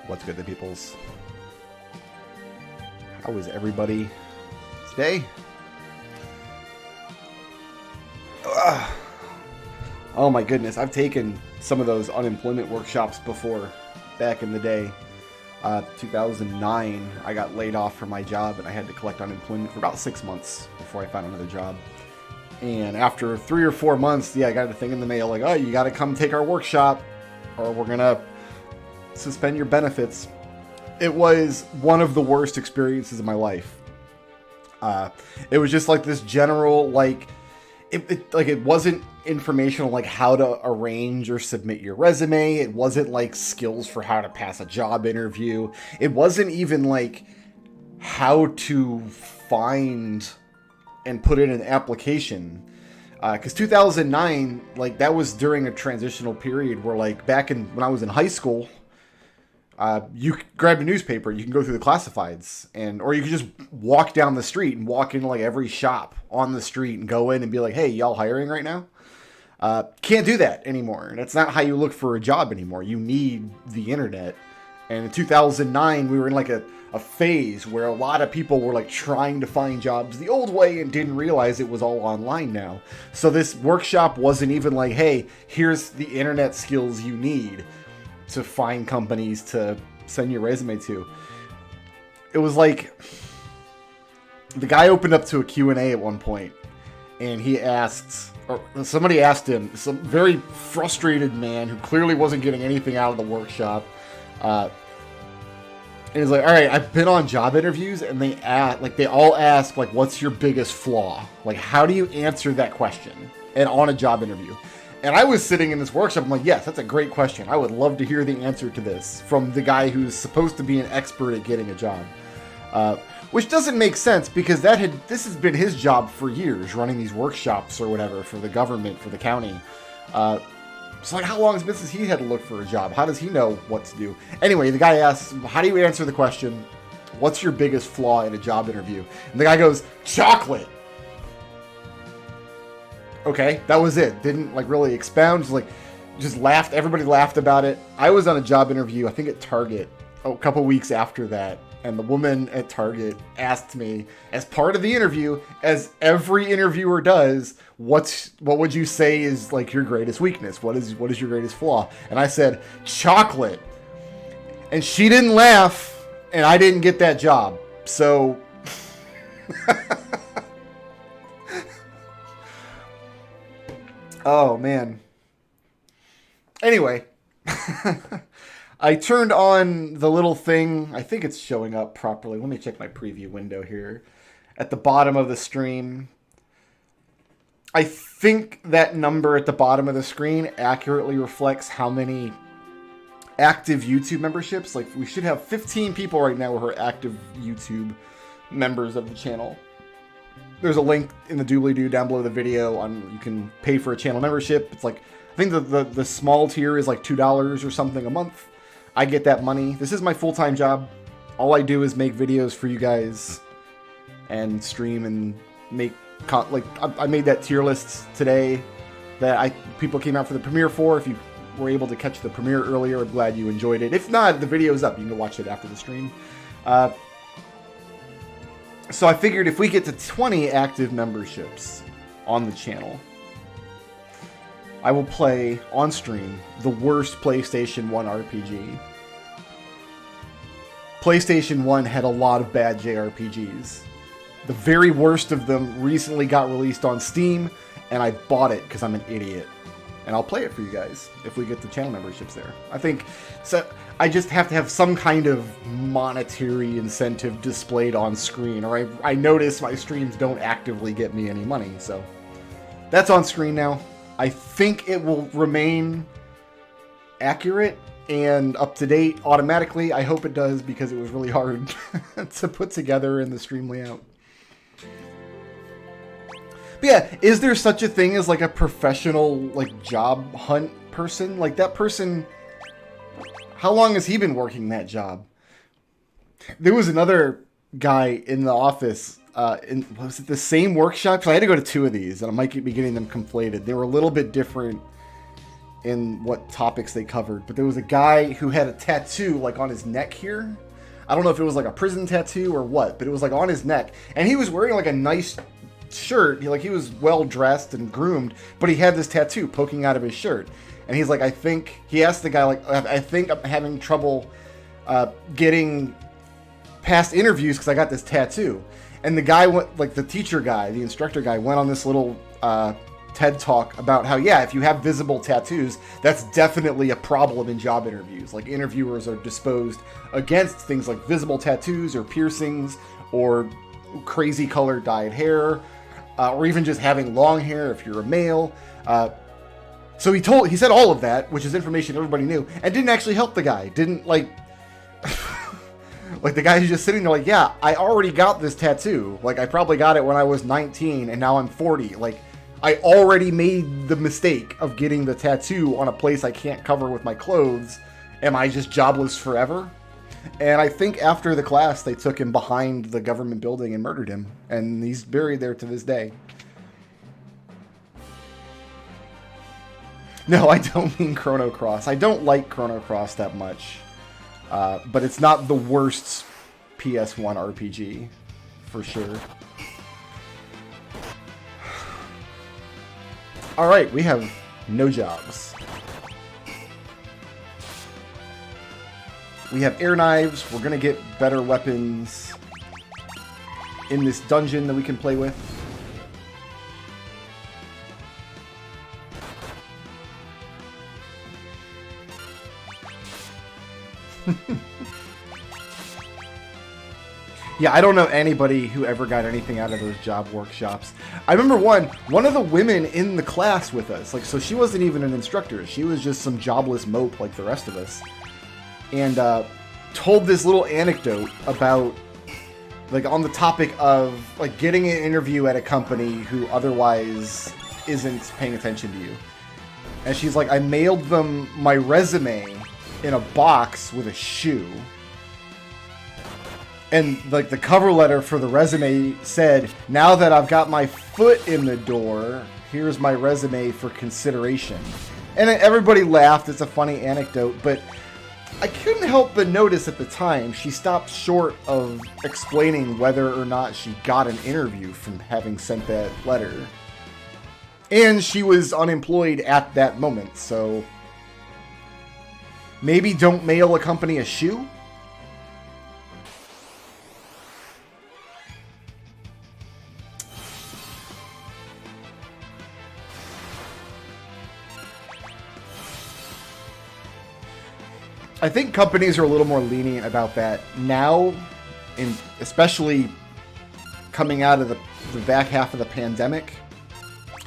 What's good, the peoples? How is everybody today? Ugh. Oh my goodness, I've taken some of those unemployment workshops before, back in the day. 2009, I got laid off from my job and I had to collect unemployment for about 6 months before I found another job. And after 3 or 4 months, I got a thing in the mail like, oh, you got to come take our workshop or we're going to suspend your benefits. It was one of the worst experiences of my life. It was just like this general, it wasn't informational like how to arrange or submit your resume. It wasn't like skills for how to pass a job interview. It wasn't even like how to find and put in an application. Because 2009, that was during a transitional period where when I was in high school, you grabbed a newspaper, you can go through the classifieds, or you could just walk down the street and walk into every shop on the street and go in and be like, hey, y'all hiring right now? Can't do that anymore. That's not how you look for a job anymore. You need the internet. And in 2009, we were in a phase where a lot of people were trying to find jobs the old way and didn't realize it was all online now. So this workshop wasn't even hey, here's the internet skills you need to find companies to send your resume to. It was the guy opened up to a Q&A at one point, and he asked, or somebody asked him, some very frustrated man who clearly wasn't getting anything out of the workshop, and he's like, all right, I've been on job interviews, and they all ask, what's your biggest flaw? How do you answer that question and on a job interview? And I was sitting in this workshop, I'm like, yes, that's a great question. I would love to hear the answer to this from the guy who's supposed to be an expert at getting a job. Which doesn't make sense because this has been his job for years, running these workshops or whatever for the government, for the county. So how long has it been since he had to look for a job? How does he know what to do? Anyway, the guy asks, how do you answer the question? what's your biggest flaw in a job interview? And the guy goes, chocolate. Okay, that was it. Didn't like really expound. Just laughed. Everybody laughed about it. I was on a job interview, I think at Target, a couple weeks after that. And the woman at Target asked me, as part of the interview, as every interviewer does, what would you say is like your greatest weakness? What is your greatest flaw? And I said, chocolate. And she didn't laugh, and I didn't get that job. So oh man. Anyway, I turned on the little thing. I think it's showing up properly. Let me check my preview window here. At the bottom of the stream. I think that number at the bottom of the screen accurately reflects how many active YouTube memberships. Like, we should have 15 people right now who are active YouTube members of the channel. There's a link in the doobly-doo down below the video on you can pay for a channel membership. It's like, I think the small tier is like $2 or something a month. I get that money. This is my full-time job. All I do is make videos for you guys and stream and make I made that tier list today that people came out for the premiere for. If you were able to catch the premiere earlier, I'm glad you enjoyed it. If not, the video's up. You can go watch it after the stream. So I figured if we get to 20 active memberships on the channel, I will play on stream the worst PlayStation 1 RPG. PlayStation 1 had a lot of bad JRPGs. The very worst of them recently got released on Steam, and I bought it because I'm an idiot. And I'll play it for you guys if we get the channel memberships there. I think so. I just have to have some kind of monetary incentive displayed on screen, or I notice my streams don't actively get me any money. So that's on screen now. I think it will remain accurate and up to date automatically. I hope it does, because it was really hard to put together in the stream layout. But yeah, is there such a thing as like a professional like job hunt person? Like that person, how long has he been working that job? There was another guy in the office, was it the same workshop? So I had to go to two of these, and I might be getting them conflated. They were a little bit different in what topics they covered, but there was a guy who had a tattoo like on his neck here. I don't know if it was like a prison tattoo or what, but it was like on his neck, and he was wearing like a nice shirt. He was well dressed and groomed, but he had this tattoo poking out of his shirt. And he's like, he asked the guy, like, I think I'm having trouble getting past interviews because I got this tattoo. And the guy went, like the teacher guy, the instructor guy, went on this little TED talk about how, yeah, if you have visible tattoos, that's definitely a problem in job interviews. Like, interviewers are disposed against things like visible tattoos or piercings or crazy colored dyed hair, or even just having long hair if you're a male. So he said all of that, which is information everybody knew, and didn't actually help the guy. Didn't like the guy who's just sitting there like, yeah, I already got this tattoo. Like, I probably got it when I was 19 and now I'm 40. Like, I already made the mistake of getting the tattoo on a place I can't cover with my clothes. Am I just jobless forever? And I think after the class, they took him behind the government building and murdered him. And he's buried there to this day. No, I don't mean Chrono Cross. I don't like Chrono Cross that much. But it's not the worst PS1 RPG, for sure. Alright, we have no jobs. We have air knives. We're going to get better weapons in this dungeon that we can play with. Yeah, I don't know anybody who ever got anything out of those job workshops. I remember one of the women in the class with us, like, so she wasn't even an instructor. She was just some jobless mope like the rest of us. And told this little anecdote about, like, on the topic of, like, getting an interview at a company who otherwise isn't paying attention to you. And she's like, I mailed them my resume in a box with a shoe. And like the cover letter for the resume said, now that I've got my foot in the door, here's my resume for consideration. And everybody laughed. It's a funny anecdote, but I couldn't help but notice at the time she stopped short of explaining whether or not she got an interview from having sent that letter. And she was unemployed at that moment, so maybe don't mail a company a shoe? I think companies are a little more lenient about that now, and especially coming out of the back half of the pandemic.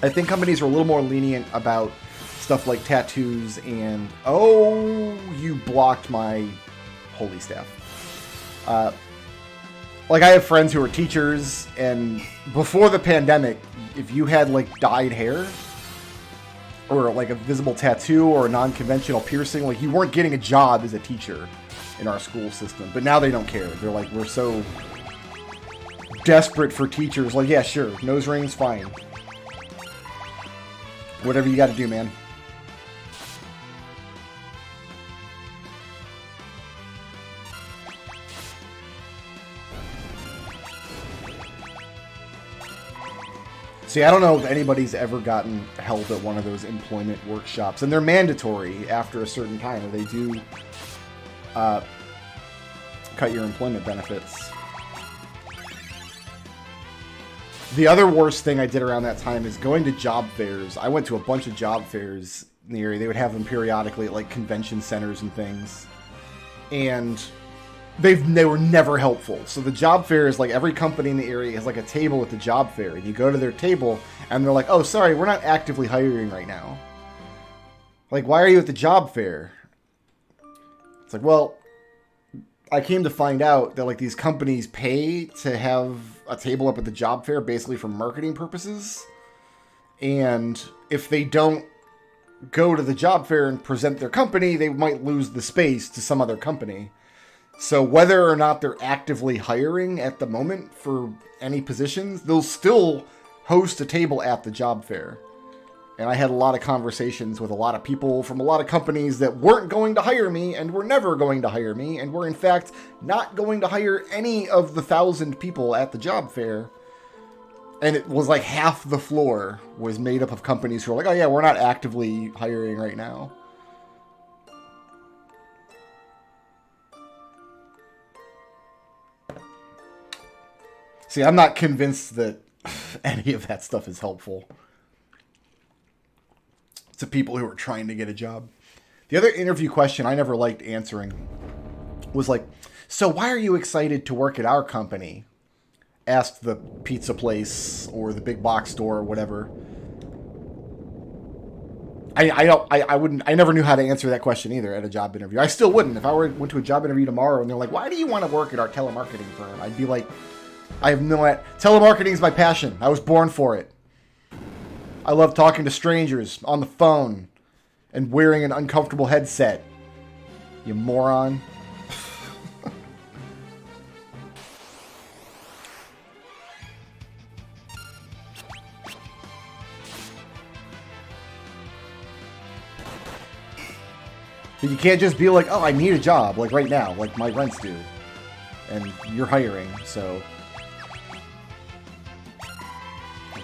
I think companies are a little more lenient about stuff like tattoos and, oh, you blocked my holy staff. Like I have friends who are teachers, and before the pandemic, if you had like dyed hair, or like a visible tattoo or a non-conventional piercing, like you weren't getting a job as a teacher in our school system. But now they don't care. They're like, we're so desperate for teachers. Like, yeah, sure, nose rings, fine. Whatever you got to do, man. See, I don't know if anybody's ever gotten held at one of those employment workshops, and they're mandatory after a certain time, where they do cut your employment benefits. The other worst thing I did around that time is going to job fairs. I went to a bunch of job fairs in the area. They would have them periodically at like convention centers and things, and they were never helpful. So the job fair is like every company in the area has like a table at the job fair, and you go to their table and they're like, oh, sorry, we're not actively hiring right now. Like, why are you at the job fair? It's like, well, I came to find out that like these companies pay to have a table up at the job fair basically for marketing purposes. And if they don't go to the job fair and present their company, they might lose the space to some other company. So whether or not they're actively hiring at the moment for any positions, they'll still host a table at the job fair. And I had a lot of conversations with a lot of people from a lot of companies that weren't going to hire me and were never going to hire me and were in fact not going to hire any of the 1,000 people at the job fair. And it was like half the floor was made up of companies who were like, oh yeah, we're not actively hiring right now. See, I'm not convinced that any of that stuff is helpful to people who are trying to get a job. The other interview question I never liked answering was like, so why are you excited to work at our company? Asked the pizza place or the big box store or whatever. I never knew how to answer that question either at a job interview. I still wouldn't. If I went to a job interview tomorrow and they're like, why do you want to work at our telemarketing firm? I'd be like, I have no idea. Telemarketing is my passion. I was born for it. I love talking to strangers on the phone and wearing an uncomfortable headset. You moron. But you can't just be like, oh, I need a job, like right now, like my rent's due. And you're hiring, so...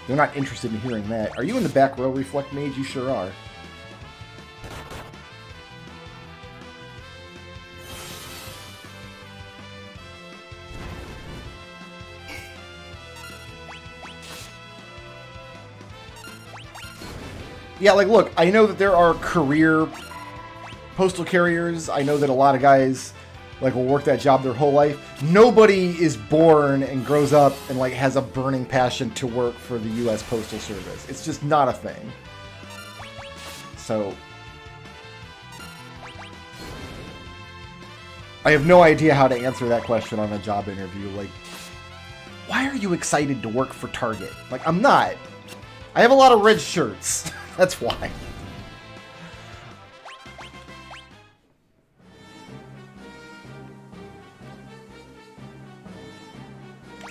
They're not interested in hearing that. Are you in the back row, Reflect Mage? You sure are. Yeah, like, look, I know that there are career postal carriers. I know that a lot of guys like will work that job their whole life. Nobody is born and grows up and like has a burning passion to work for the U.S. Postal Service. It's just not a thing. So I have no idea how to answer that question on a job interview. Like, why are you excited to work for Target? Like, I'm not. I have a lot of red shirts. That's why.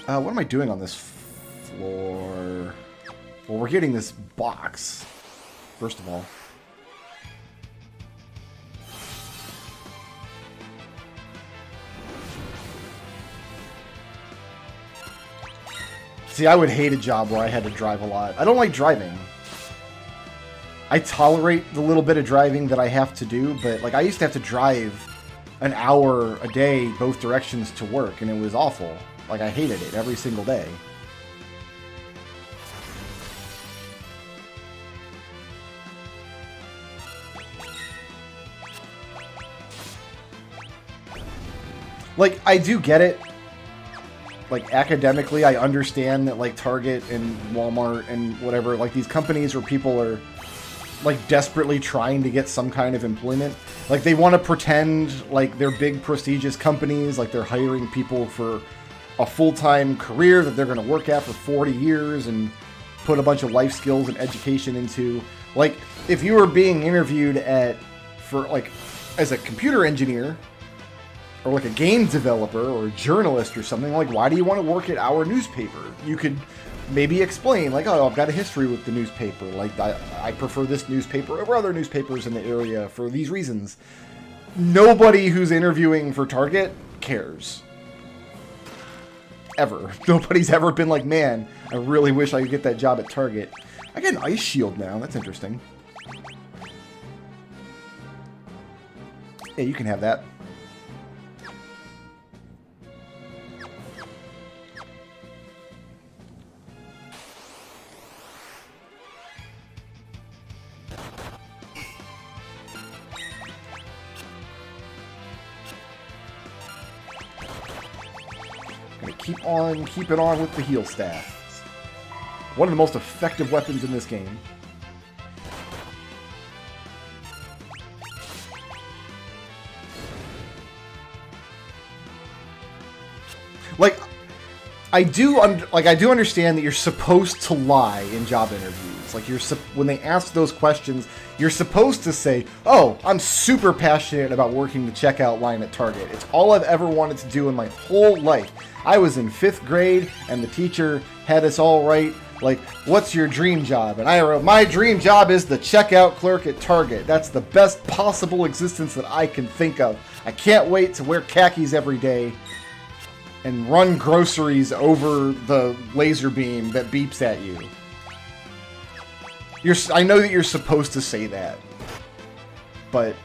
What am I doing on this floor? Well, we're getting this box, first of all. See, I would hate a job where I had to drive a lot. I don't like driving. I tolerate the little bit of driving that I have to do, but like I used to have to drive an hour a day both directions to work, and it was awful. Like I hated it every single day. Like, I do get it. Like, academically, I understand that, like, Target and Walmart and whatever, like, these companies where people are, like, desperately trying to get some kind of employment. Like, they want to pretend like they're big, prestigious companies, like they're hiring people for a full-time career that they're going to work at for 40 years and put a bunch of life skills and education into. Like, if you were being interviewed as a computer engineer, or like a game developer or a journalist or something, like, why do you want to work at our newspaper? You could maybe explain, like, oh, I've got a history with the newspaper. Like, I prefer this newspaper over other newspapers in the area for these reasons. Nobody who's interviewing for Target cares. Ever. Nobody's ever been like, man, I really wish I could get that job at Target. I get an ice shield now. That's interesting. Yeah, you can have that. Keep on keeping on with the heal staff. One of the most effective weapons in this game. Like, I do understand that you're supposed to lie in job interviews. Like, when they ask those questions, you're supposed to say, "Oh, I'm super passionate about working the checkout line at Target. It's all I've ever wanted to do in my whole life. I was in 5th grade, and the teacher had us all write, like, what's your dream job? And I wrote, my dream job is the checkout clerk at Target. That's the best possible existence that I can think of. I can't wait to wear khakis every day and run groceries over the laser beam that beeps at you." I know that you're supposed to say that, but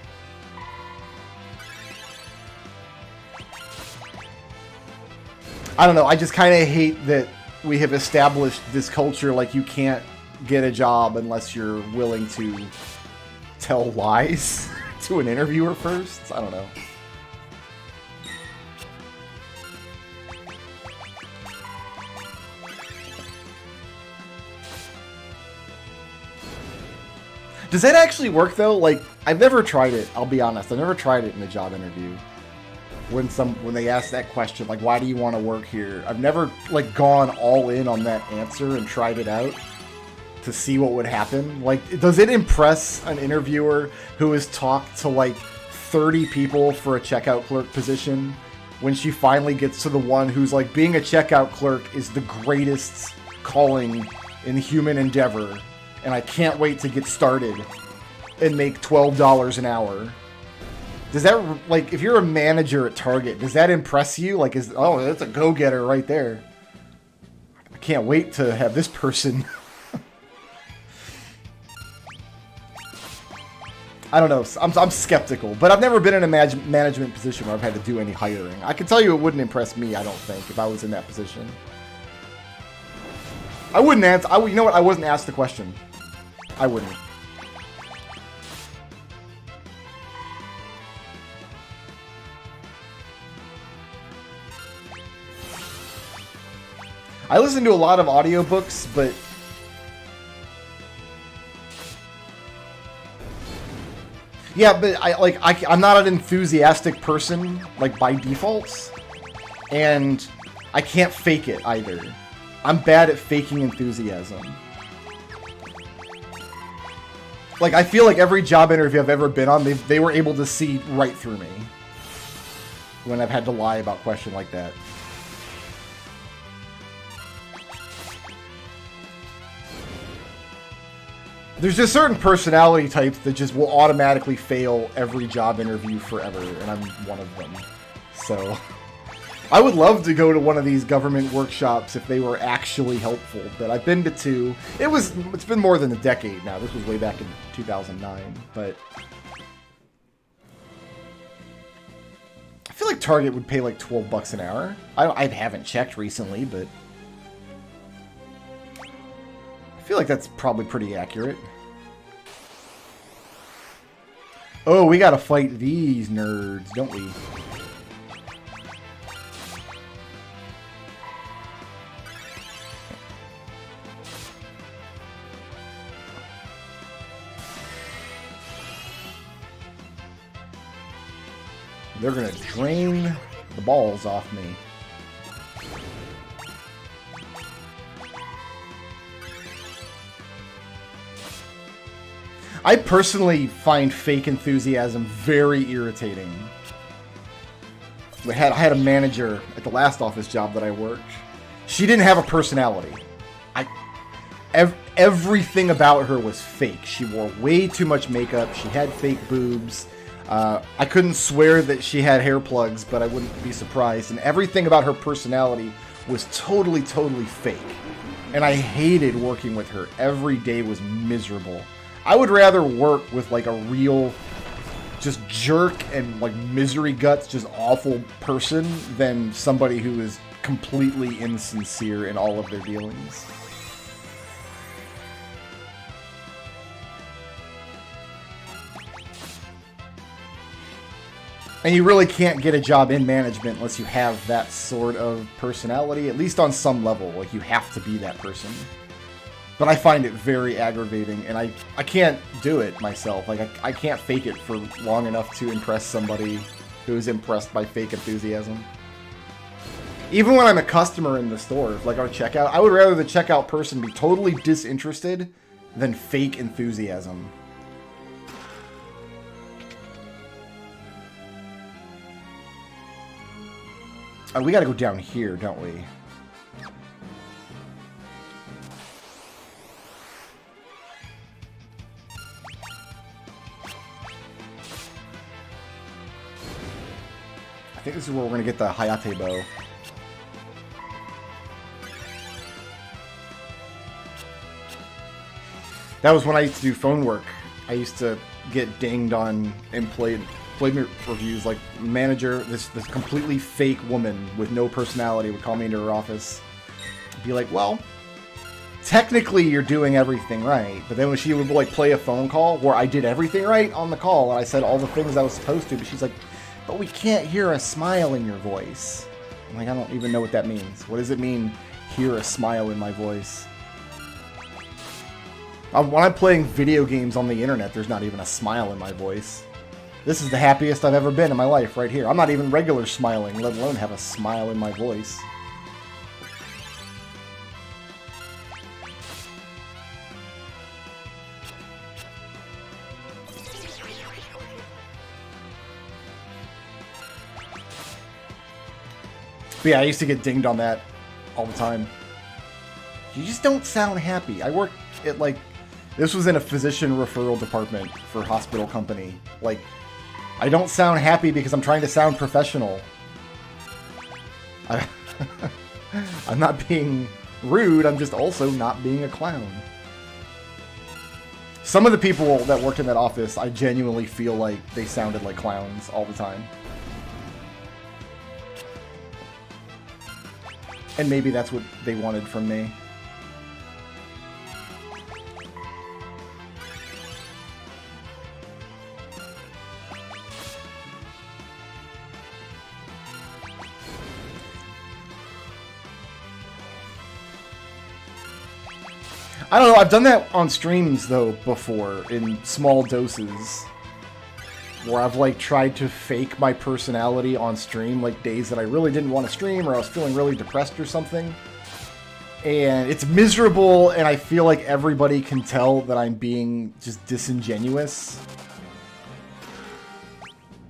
I don't know. I just kind of hate that we have established this culture like you can't get a job unless you're willing to tell lies to an interviewer first. I don't know. Does that actually work though? Like, I've never tried it. I'll be honest. I've never tried it in a job interview. When they ask that question, like, why do you want to work here? I've never, like, gone all in on that answer and tried it out to see what would happen. Like, does it impress an interviewer who has talked to, like, 30 people for a checkout clerk position when she finally gets to the one who's like, being a checkout clerk is the greatest calling in human endeavor, and I can't wait to get started and make $12 an hour? Does that, like, if you're a manager at Target, does that impress you? Like, oh, that's a go-getter right there. I can't wait to have this person. I don't know. I'm skeptical, but I've never been in a management position where I've had to do any hiring. I can tell you it wouldn't impress me, I don't think, if I was in that position. I wouldn't answer. You know what? I wasn't asked the question. I wouldn't. I listen to a lot of audiobooks, but yeah, but I'm not an enthusiastic person, like, by default, and I can't fake it either. I'm bad at faking enthusiasm. Like, I feel like every job interview I've ever been on, they were able to see right through me when I've had to lie about a question like that. There's just certain personality types that just will automatically fail every job interview forever, and I'm one of them. So I would love to go to one of these government workshops if they were actually helpful, but I've been to 2. It's been more than a decade now. This was way back in 2009, but I feel like Target would pay like $12 an hour. I haven't checked recently, but I feel like that's probably pretty accurate. Oh, we gotta fight these nerds, don't we? They're gonna drain the balls off me. I personally find fake enthusiasm very irritating. I had a manager at the last office job that I worked. She didn't have a personality. Everything about her was fake. She wore way too much makeup. She had fake boobs. I couldn't swear that she had hair plugs, but I wouldn't be surprised. And everything about her personality was totally, totally fake. And I hated working with her. Every day was miserable. I would rather work with like a real just jerk and like misery guts, just awful person than somebody who is completely insincere in all of their dealings. And you really can't get a job in management unless you have that sort of personality, at least on some level. Like, you have to be that person. But I find it very aggravating, and I can't do it myself. Like, I can't fake it for long enough to impress somebody who is impressed by fake enthusiasm. Even when I'm a customer in the store, like our checkout, I would rather the checkout person be totally disinterested than fake enthusiasm. Oh, we gotta go down here, don't we? I think this is where we're gonna get the Hayate bow. That was when I used to do phone work. I used to get dinged on employment reviews, like manager, this completely fake woman with no personality would call me into her office, be like, well, technically you're doing everything right, but then when she would like play a phone call where I did everything right on the call and I said all the things I was supposed to, but she's like, but we can't hear a smile in your voice. I'm like, I don't even know what that means. What does it mean, hear a smile in my voice? When I'm playing video games on the internet, there's not even a smile in my voice. This is the happiest I've ever been in my life, right here. I'm not even regular smiling, let alone have a smile in my voice. But yeah, I used to get dinged on that all the time. You just don't sound happy. I worked at, like, this was in a physician referral department for a hospital company. Like, I don't sound happy because I'm trying to sound professional. I'm not being rude, I'm just also not being a clown. Some of the people that worked in that office, I genuinely feel like they sounded like clowns all the time. And maybe that's what they wanted from me. I don't know, I've done that on streams, though, before, in small doses. Where I've, like, tried to fake my personality on stream, like, days that I really didn't want to stream, or I was feeling really depressed or something. And it's miserable, and I feel like everybody can tell that I'm being just disingenuous.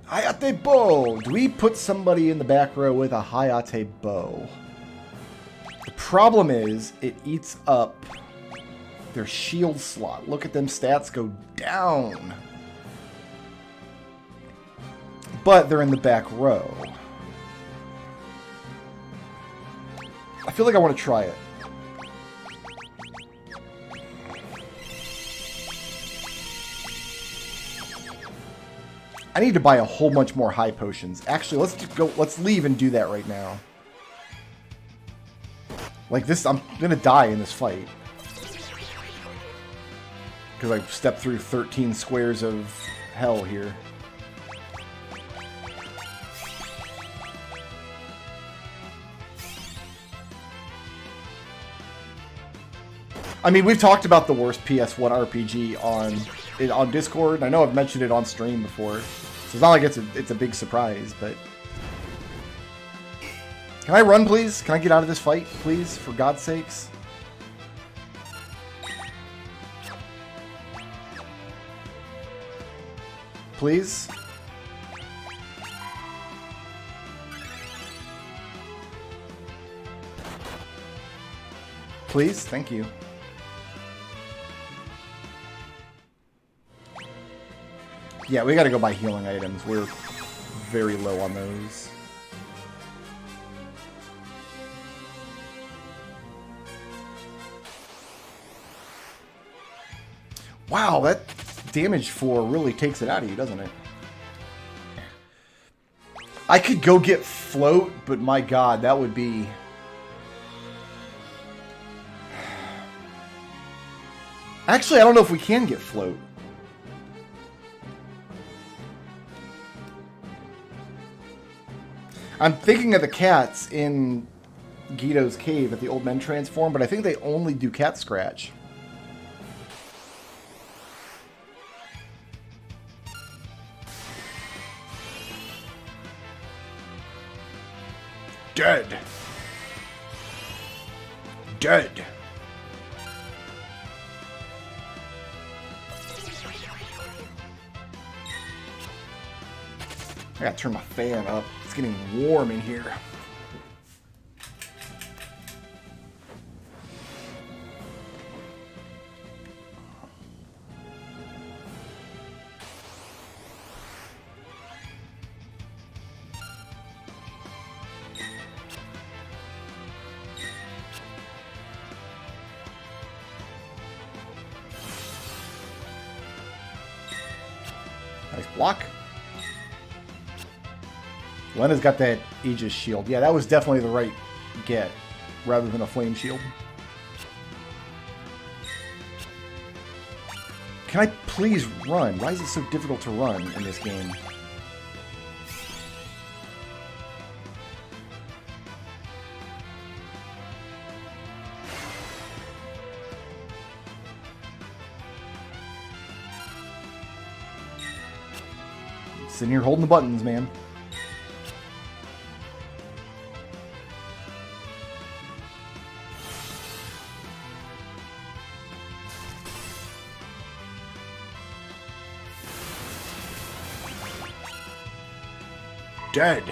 Hayate bow! Do we put somebody in the back row with a Hayate bow? The problem is, it eats up their shield slot. Look at them stats go down. But they're in the back row. I feel like I want to try it. I need to buy a whole bunch more high potions. Actually, let's leave and do that right now. Like this, I'm gonna die in this fight. Because I stepped through 13 squares of hell here. I mean, we've talked about the worst PS1 RPG on Discord. I know I've mentioned it on stream before. So it's not like it's a big surprise, but... Can I run, please? Can I get out of this fight, please? For God's sakes. Please? Please? Thank you. Yeah, we gotta go buy healing items. We're very low on those. Wow, that damage 4 really takes it out of you, doesn't it? I could go get float, but my god, that would be... Actually, I don't know if we can get float. I'm thinking of the cats in Guido's cave at the Old Men Transform, but I think they only do cat scratch. Dead. Dead. I gotta turn my fan up. It's getting warm in here. Nice block. Lena's got that Aegis shield. Yeah, that was definitely the right get, rather than a flame shield. Can I please run? Why is it so difficult to run in this game? Sitting here holding the buttons, man. Dead.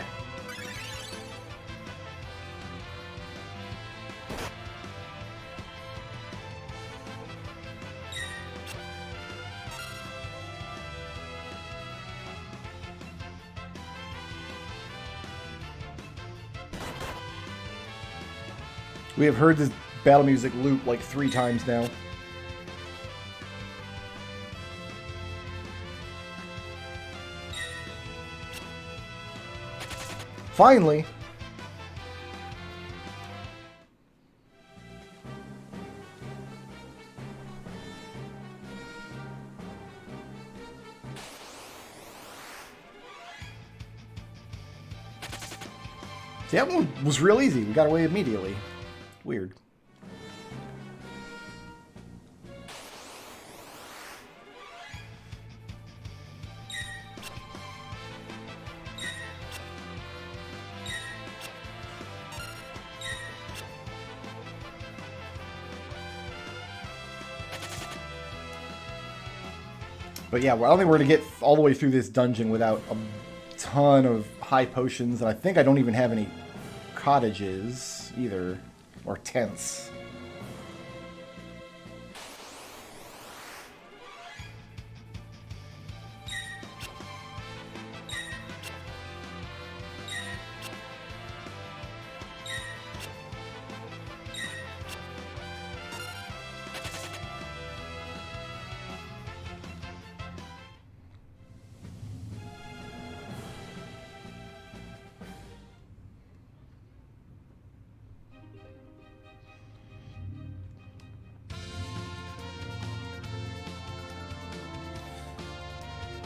We have heard this battle music loop like 3 times now. Finally. See, that one was real easy. We got away immediately. Weird. But yeah, well, I don't think we're going to get all the way through this dungeon without a ton of high potions. And I think I don't even have any cottages either. Or tents.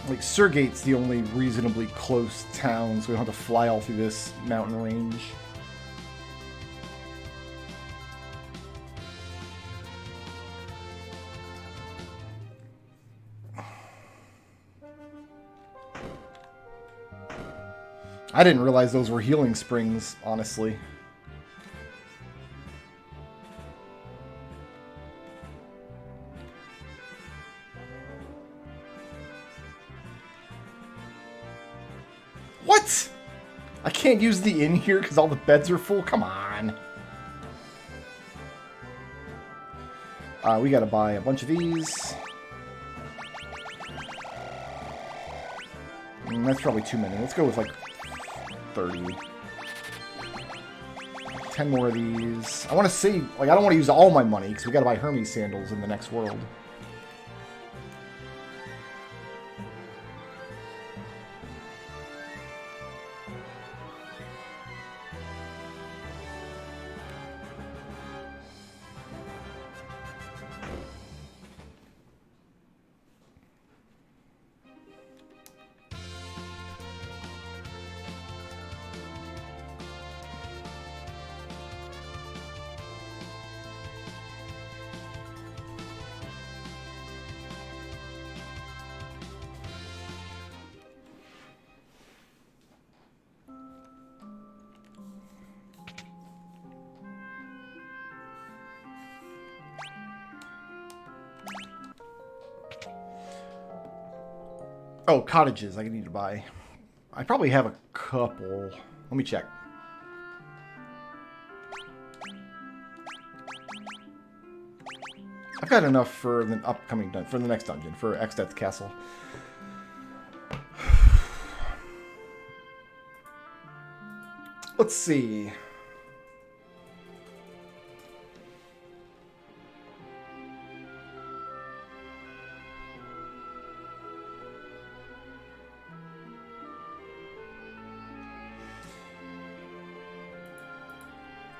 Like, Surgate's the only reasonably close town, so we don't have to fly all through this mountain range. I didn't realize those were healing springs, honestly. What? I can't use the inn here because all the beds are full? Come on. We gotta buy a bunch of these. That's probably too many. Let's go with like 30. 10 more of these. I want to save, like, I don't want to use all my money because we got to buy Hermes sandals in the next world. Oh, cottages I need to buy. I probably have a couple. Let me check. I've got enough for the upcoming for the next dungeon, for Exdeath Castle. Let's see.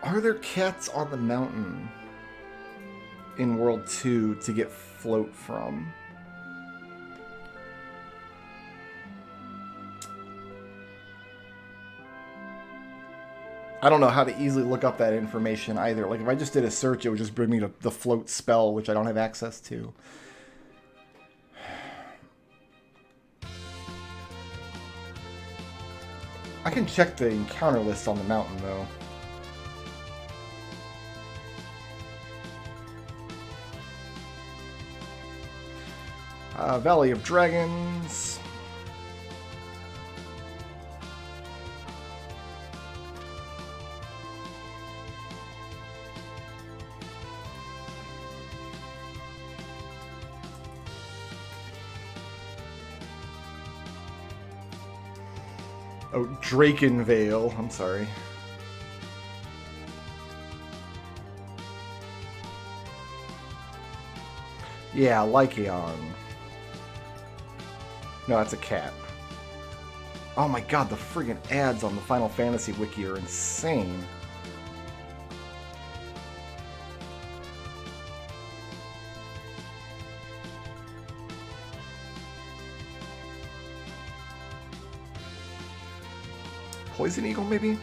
Are there cats on the mountain in World 2 to get float from? I don't know how to easily look up that information either. Like, if I just did a search, it would just bring me to the float spell, which I don't have access to. I can check the encounter list on the mountain, though. Valley of Dragons. Oh, Drakenvale. I'm sorry. Yeah, Lycaon. No, that's a cat. Oh my god, the friggin' ads on the Final Fantasy wiki are insane. Poison Eagle, maybe?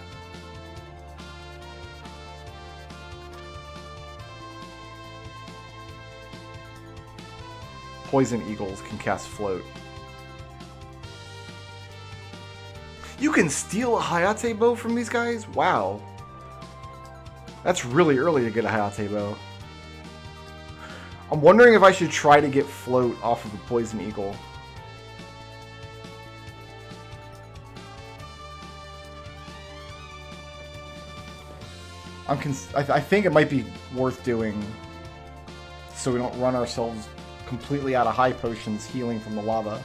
Poison Eagles can cast Float. You can steal a Hayate bow from these guys? Wow. That's really early to get a Hayate bow. I'm wondering if I should try to get Float off of the Poison Eagle. I think it might be worth doing so we don't run ourselves completely out of high potions healing from the lava.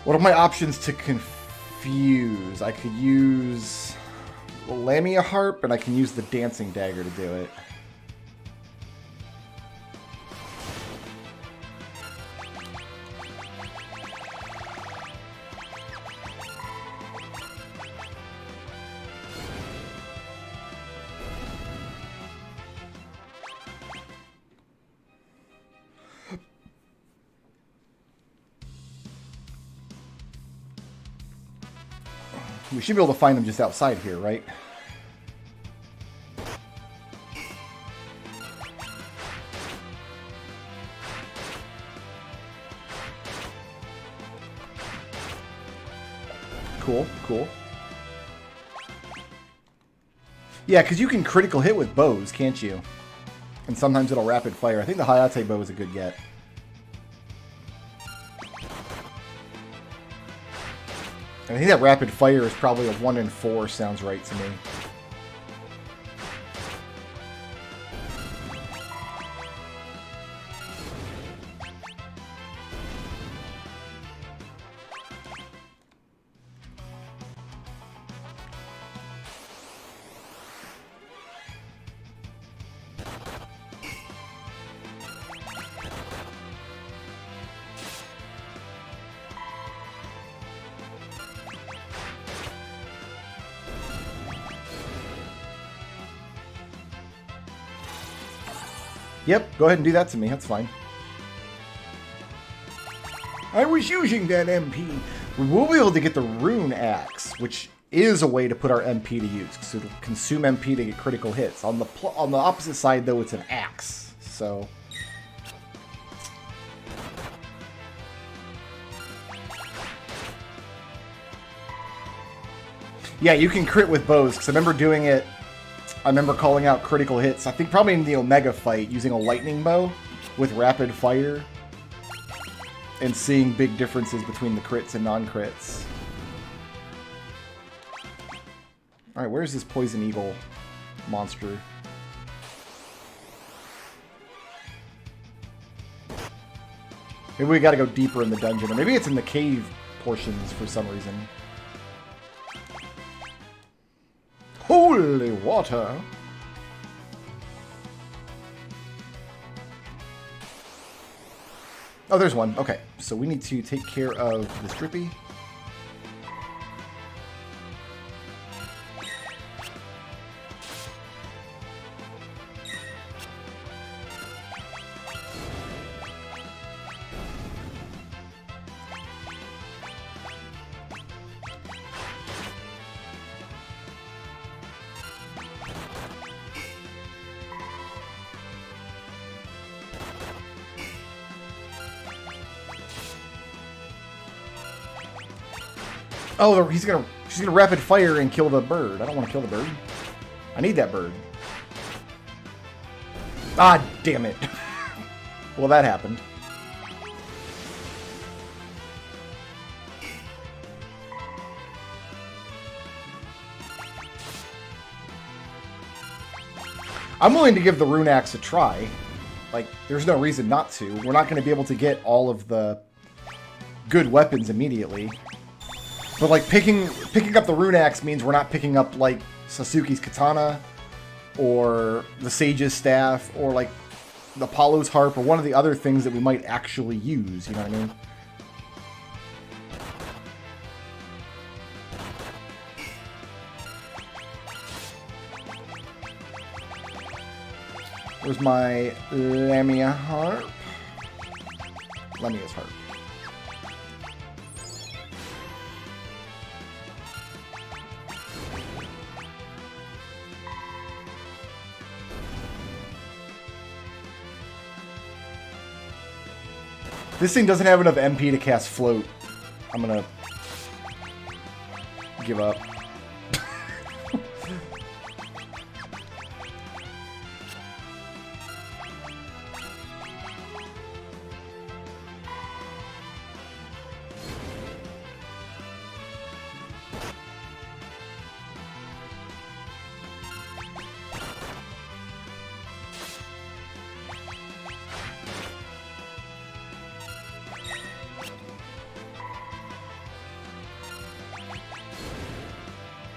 What are my options to confuse? I could use the Lamia Harp, and I can use the Dancing Dagger to do it. We should be able to find them just outside here, right? Cool, cool. Yeah, because you can critical hit with bows, can't you? And sometimes it'll rapid fire. I think the Hayate bow is a good get. I think that rapid fire is probably a 1 in 4, sounds right to me. Yep, go ahead and do that to me. That's fine. I was using that MP. We will be able to get the Rune Axe, which is a way to put our MP to use, because it'll consume MP to get critical hits. On the opposite side, though, it's an axe. So... yeah, you can crit with bows, because I remember doing it. I remember calling out critical hits, I think probably in the Omega fight, using a lightning bow with rapid fire. And seeing big differences between the crits and non-crits. Alright, where's this Poison Eagle monster? Maybe we gotta go deeper in the dungeon, or maybe it's in the cave portions for some reason. Holy water! Oh, there's one. Okay, so we need to take care of this Drippy. Oh, she's gonna rapid fire and kill the bird. I don't want to kill the bird. I need that bird. Ah, damn it. Well, that happened. I'm willing to give the Rune Axe a try. Like, there's no reason not to. We're not going to be able to get all of the good weapons immediately. But, like, picking up the Rune Axe means we're not picking up, like, Sasuke's Katana, or the Sage's Staff, or, like, the Apollo's Harp, or one of the other things that we might actually use, you know what I mean? Where's my Lamia Harp? Lamia's Harp. This thing doesn't have enough MP to cast Float. I'm gonna give up.